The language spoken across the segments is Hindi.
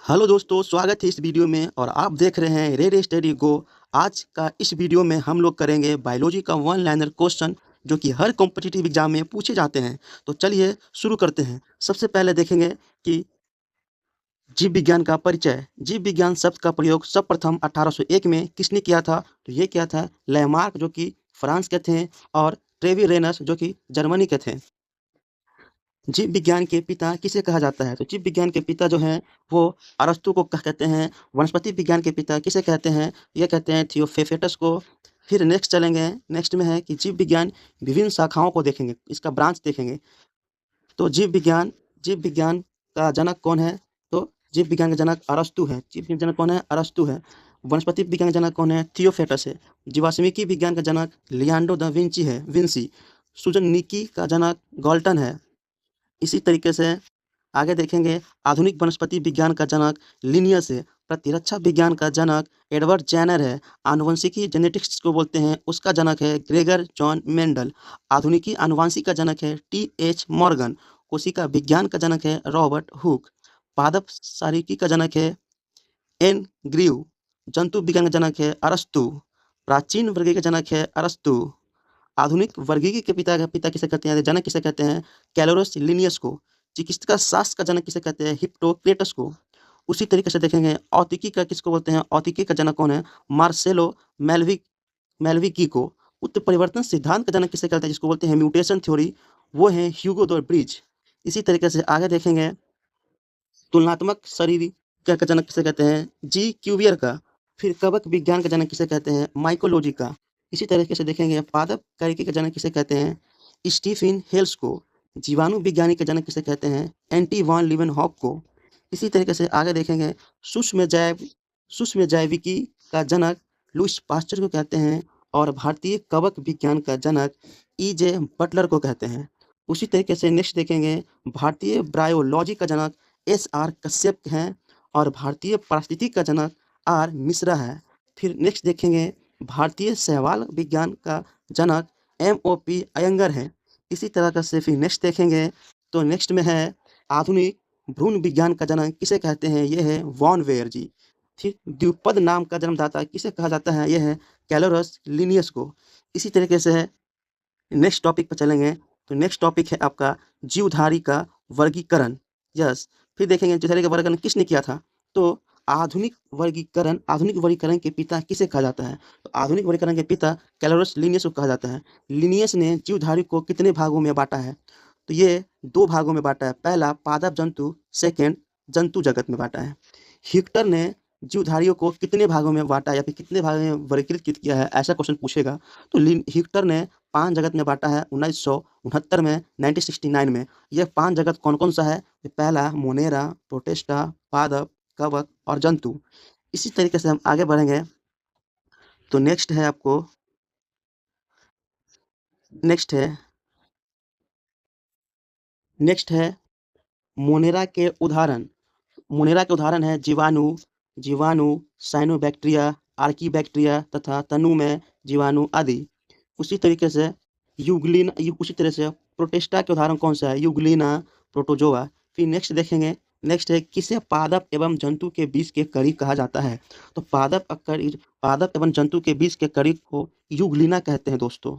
हेलो दोस्तों, स्वागत है इस वीडियो में और आप देख रहे हैं रेड स्टडी गो। आज का इस वीडियो में हम लोग करेंगे बायोलॉजी का वन लाइनर क्वेश्चन जो कि हर कॉम्पिटिटिव एग्जाम में पूछे जाते हैं। तो चलिए शुरू करते हैं। सबसे पहले देखेंगे कि जीव विज्ञान का परिचय। जीव विज्ञान शब्द का प्रयोग सर्वप्रथम 1801 में किसने किया था? तो ये किया था लैमार्क, जो कि फ्रांस के थे, और ट्रेविरेनस, जो कि जर्मनी के थे। जीव विज्ञान के पिता किसे कहा जाता है? तो जीव विज्ञान के पिता जो हैं वो अरस्तु को कहते हैं। वनस्पति विज्ञान के पिता किसे कहते हैं? ये कहते हैं थियोफेफेटस को। फिर नेक्स्ट चलेंगे। नेक्स्ट में है कि जीव विज्ञान विभिन्न शाखाओं को देखेंगे, इसका ब्रांच देखेंगे। तो जीव विज्ञान का जनक कौन है? तो जीव विज्ञान का जनक अरस्तु है। जीव विज्ञान का जनक कौन है? अरस्तु है। वनस्पति विज्ञान का जनक कौन है? थियोफेटस है। जीवाश्मिकी विज्ञान का जनक लियोनार्डो दा विंची है, विंसी। सूजननिकी का जनक गाल्टन है। इसी तरीके से आगे देखेंगे। आधुनिक वनस्पति विज्ञान का जनक लिनियस है। प्रतिरक्षा विज्ञान का जनक एडवर्ड जेनर है। आनुवंशिकी जेनेटिक्स को बोलते हैं, उसका जनक है ग्रेगर जॉन मेंडल। आधुनिकी आनुवंशिक का जनक है टी.एच. मॉर्गन। कोशिका विज्ञान का जनक है रॉबर्ट हुक। पादप सारिकी का जनक है एन ग्रीव। जंतु विज्ञान का जनक है अरस्तु। प्राचीन वर्गीय का जनक है अरस्तु। आधुनिक वर्गीकी के पिता किसे कहते हैं? जनक किसे कहते हैं? कैलोरस लिनियस को। चिकित्सा शास्त्र का जनक किसे कहते हैं? हिप्पोक्रेटस को। उसी तरीके से देखेंगे औतिकी का किसको बोलते हैं? औतिकी का जनक कौन है? मार्सेलो मेल्विकी को। उत्परिवर्तन सिद्धांत का जनक किसे कहते हैं? जिसको बोलते हैं म्यूटेशन थ्योरी, वो है ह्यूगो द ब्रिज। इसी तरीके से आगे देखेंगे। तुलनात्मक शरीर का जनक किसे कहते हैं? जी क्यूवियर का। फिर कवक विज्ञान का जनक किसे कहते हैं? माइकोलॉजी का। इसी तरीके से देखेंगे पादप कारिकी का जनक किसे कहते हैं? स्टीफन हेल्स को। जीवाणु विज्ञानी का जनक किसे कहते हैं? एंटी वान लीवेनहॉक को। इसी तरीके से आगे देखेंगे। सूक्ष्म जैविकी का जनक लुईस पास्चर को कहते हैं, और भारतीय कवक विज्ञान का जनक ई.जे. बटलर को कहते हैं। उसी तरीके से नेक्स्ट देखेंगे। भारतीय ब्रायोलॉजी का जनक एस.आर. कश्यप हैं, और भारतीय पारिस्थितिकी का जनक आर. मिश्रा है। फिर नेक्स्ट देखेंगे। भारतीय शैवाल विज्ञान का जनक M.O.P. अयंगर है। इसी तरह से फिर नेक्स्ट देखेंगे। तो नेक्स्ट में है आधुनिक भ्रूण विज्ञान का जनक किसे कहते हैं? ये है वॉन वेयर जी। फिर द्विपद नाम का जन्मदाता किसे कहा जाता है? ये है कैलोरस लिनियस को। इसी तरीके से नेक्स्ट टॉपिक पर चलेंगे। तो नेक्स्ट टॉपिक है आपका जीवधारी का वर्गीकरण। यस। फिर देखेंगे जीवधारी का वर्गीकरण किसने किया था? तो आधुनिक वर्गीकरण के पिता किसे कहा जाता है? तो आधुनिक वर्गीकरण के पिता कैलोरस लिनियस को कहा जाता है। लिनियस ने जीवधारी को कितने भागों में बांटा है? तो ये 2 भागों में बांटा है। पहला पादप जंतु, सेकेंड जंतु जगत में बांटा है। हिक्टर ने जीवधारियों को कितने भागों में बांटा या फिर कितने भागों में वर्गीकृत किया है, ऐसा क्वेश्चन पूछेगा। तो हिक्टर ने 5 जगत में बांटा है 1969 में, 1969 में। यह 5 जगत कौन कौन सा है? पहला मोनेरा, प्रोटिस्टा, पादप, कवक और जंतु। इसी तरीके से हम आगे बढ़ेंगे। तो नेक्स्ट है आपको नेक्स्ट है मोनेरा के उदाहरण। मोनेरा के उदाहरण है जीवाणु, साइनोबैक्टीरिया, आर्कीबैक्टीरिया तथा तनु में जीवाणु आदि। उसी तरीके से प्रोटिस्टा के उदाहरण कौन सा है? Euglena, protozoa. फिर नेक्स्ट देखेंगे। नेक्स्ट है किसे पादप एवं जंतु के बीच के कड़ी कहा जाता है? तो पादप एवं जंतु के बीच के कड़ी को यूग्लिना कहते हैं दोस्तों।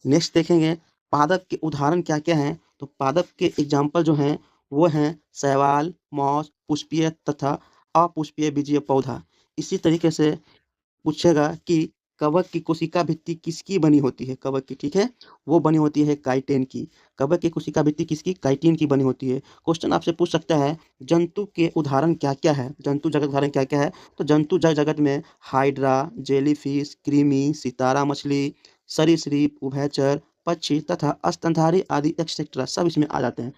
नेक्स्ट देखेंगे पादप के उदाहरण क्या क्या हैं। तो पादप के एग्जाम्पल जो हैं वो हैं शैवाल, मॉस, पुष्पीय तथा अपुष्पीय बीजीय पौधा। इसी तरीके से पूछेगा कि कवक की कोशिका भित्ति किसकी बनी होती है? कवक की, ठीक है, वो बनी होती है काइटिन की। कवक की कोशिका भित्ति किसकी? काइटिन की बनी होती है। क्वेश्चन आपसे पूछ सकता है जंतु के उदाहरण क्या क्या है? जंतु जगत उदाहरण क्या क्या है? तो जंतु जगत में हाइड्रा, जेलीफिश, कृमि, सितारा मछली, सरीसृप, उभयचर, पक्षी तथा स्तनधारी आदि एक्सेट्रा सब इसमें आ जाते हैं।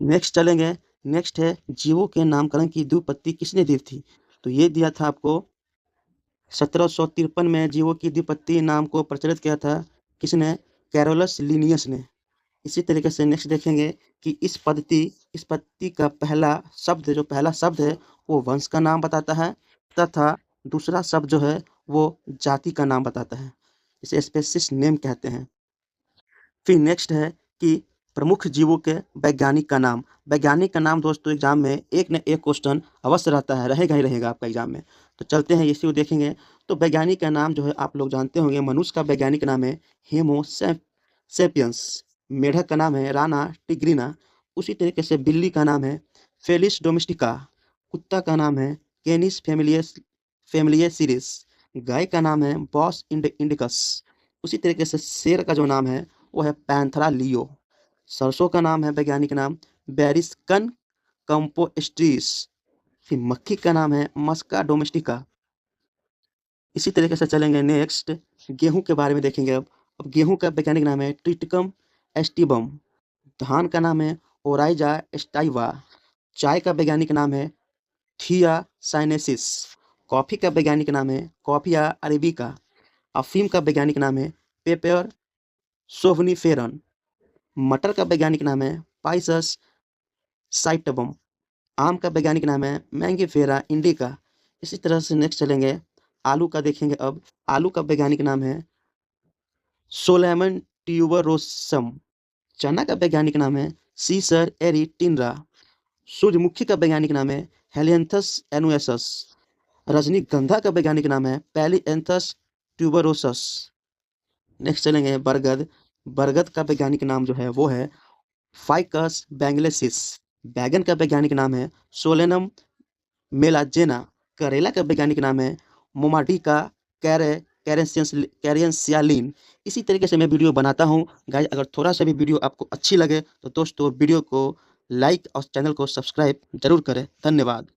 नेक्स्ट चलेंगे। नेक्स्ट है जीवों के नामकरण की व्युत्पत्ति किसने दी थी? तो ये दिया था आपको 1753 में। जीवों की व्युत्पत्ति नाम को प्रचलित किया था किसने? कैरोलस लिनियस ने। इसी तरीके से नेक्स्ट देखेंगे कि इस पद्धति का पहला शब्द है वो वंश का नाम बताता है, तथा दूसरा शब्द जो है वो जाति का नाम बताता है। इसे स्पेसिस नेम कहते हैं। फिर नेक्स्ट है कि प्रमुख जीवों के वैज्ञानिक का नाम। वैज्ञानिक का नाम दोस्तों एग्जाम में एक न एक क्वेश्चन अवश्य रहता है, रहेगा ही रहेगा आपका एग्जाम में। तो चलते हैं इसी को देखेंगे। तो वैज्ञानिक का नाम जो है आप लोग जानते होंगे, मनुष्य का वैज्ञानिक नाम है हेमो सेपियंस। मेढक का नाम है राना टिग्रिना। उसी तरीके से बिल्ली का नाम है फेलिस डोमेस्टिका। कुत्ता का नाम है कैनिस फेमिलियेसिरिस। गाय का नाम है बॉस इंडिकस। उसी तरीके से शेर का जो नाम है वो है पैंथरा लियो। सरसों का नाम है वैज्ञानिक नाम बेरिस्कन कंपोस्टिस। फिर मक्खी का नाम है मस्का डोमेस्टिका। इसी तरीके से चलेंगे नेक्स्ट, गेहूं के बारे में देखेंगे। अब गेहूं का वैज्ञानिक नाम है ट्रिटिकम एस्टिबम। धान का नाम है ओराइजा स्टाइवा। चाय का वैज्ञानिक नाम है थिया साइनेसिस। कॉफ़ी का वैज्ञानिक नाम है कॉफिया अरेबिका। अफीम का वैज्ञानिक नाम है पेपर सोवनिफेरन। मटर का वैज्ञानिक नाम है पाइसस साइटबम। आम का वैज्ञानिक नाम है मैंगीफेरा इंडिका। इसी तरह से नेक्स्ट चलेंगे, आलू का देखेंगे। अब आलू का वैज्ञानिक नाम है सोलैमन ट्यूबरोसम। चना का वैज्ञानिक नाम है सीसर एरिटिनरा। सूर्यमुखी का वैज्ञानिक नाम है हेलियंथस एनुएसस। रजनीगंधा का वैज्ञानिक नाम है पैलिएंथस ट्यूबरोसस। नेक्स्ट चलेंगे बरगद। बरगद का वैज्ञानिक नाम जो है वो है फाइकस बैंगलेसिस। बैगन का वैज्ञानिक नाम है सोलेनम मेलाजेना। करेला का वैज्ञानिक नाम है मोमाडिका कैरेंसियालिन। इसी तरीके से मैं वीडियो बनाता हूँ गाइस। अगर थोड़ा सा भी वीडियो आपको अच्छी लगे तो दोस्तों वीडियो को लाइक और चैनल को सब्सक्राइब जरूर करें। धन्यवाद।